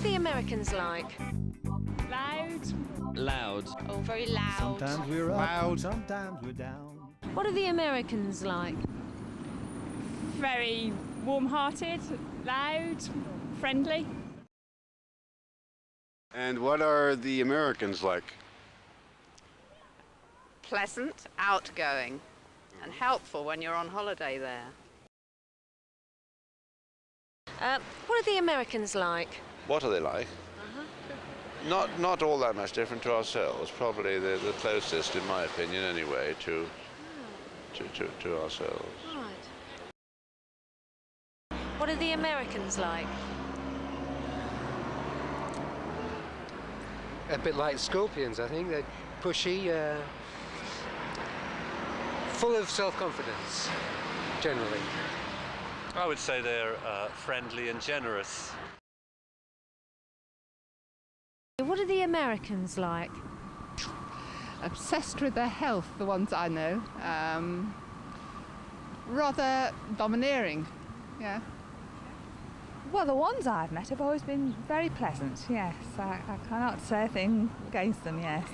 the Americans like? Loud. Loud. Oh, very loud. Sometimes we're up, Loud. sometimes we're down. What are the Americans like? Very warm-hearted, loud, friendly. And what are the Americans like? Pleasant, outgoing, and helpful when you're on holiday there. What are the Americans like? What are they like? Not all that much different to ourselves. Probably the closest, in my opinion, anyway, to ourselves. Right. What are the Americans like? A bit like Scorpions, I think. They're pushy, full of self-confidence, generally. I would say they're friendly and generous. What are the Americans like? Obsessed with their health, the ones I know. Rather domineering, yeah. Well, the ones I've met have always been very pleasant, yes. I cannot say a thing against them, yes.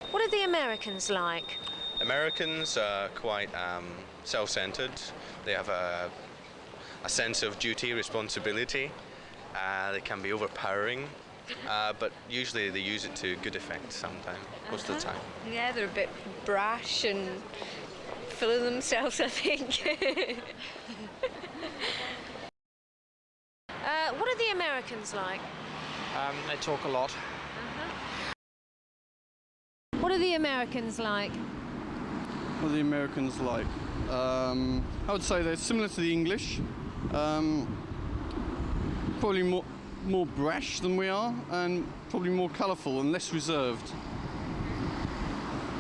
What are the Americans like? Americans are quite self-centered. They have a sense of duty, responsibility. They can be overpowering, but usually they use it to good effect sometimes, most of the time. Yeah, they're a bit brash and full of themselves, I think. What are the Americans like? They talk a lot. What are the Americans like? What are the Americans like? I would say they're similar to the English. Probably more brash than we are, and probably more colourful and less reserved.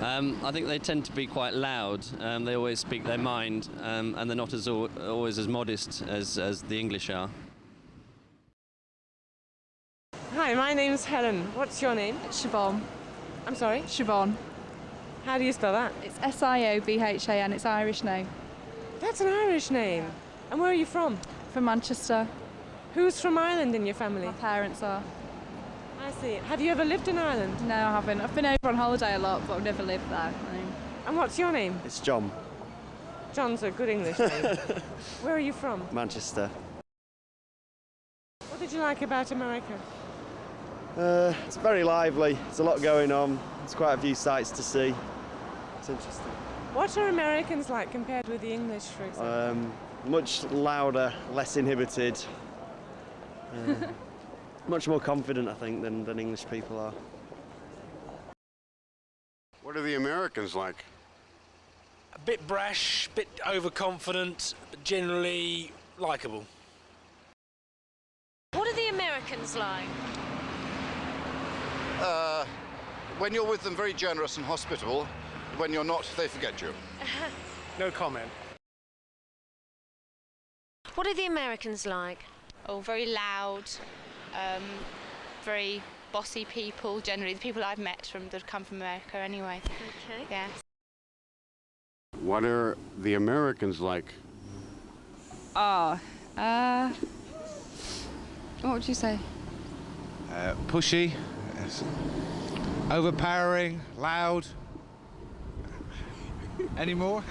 I think they tend to be quite loud. They always speak their mind, and they're not always as modest as the English are. Hi, my name's Helen. What's your name? Siobhan. I'm sorry? Siobhan. How do you spell that? It's Siobhan, it's Irish name. That's an Irish name. And where are you from? From Manchester. Who's from Ireland in your family? My parents are. I see. Have you ever lived in Ireland? No, I haven't. I've been over on holiday a lot, but I've never lived there. No. And what's your name? It's John. John's a good English name. Where are you from? Manchester. What did you like about America? It's very lively. There's a lot going on. There's quite a few sights to see. It's interesting. What are Americans like compared with the English, for example? Much louder, less inhibited. Much more confident, I think, than English people are. What are the Americans like? A bit brash, a bit overconfident, but generally likeable. What are the Americans like? When you're with them, very generous and hospitable. When you're not, they forget you. No comment. What are the Americans like? Oh, very loud, very bossy people, generally. The people I've met that come from America anyway. Okay. Yeah. What are the Americans like? What would you say? Pushy, overpowering, loud. Any more?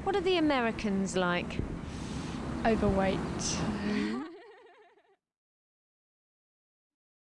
What are the Americans like? Overweight.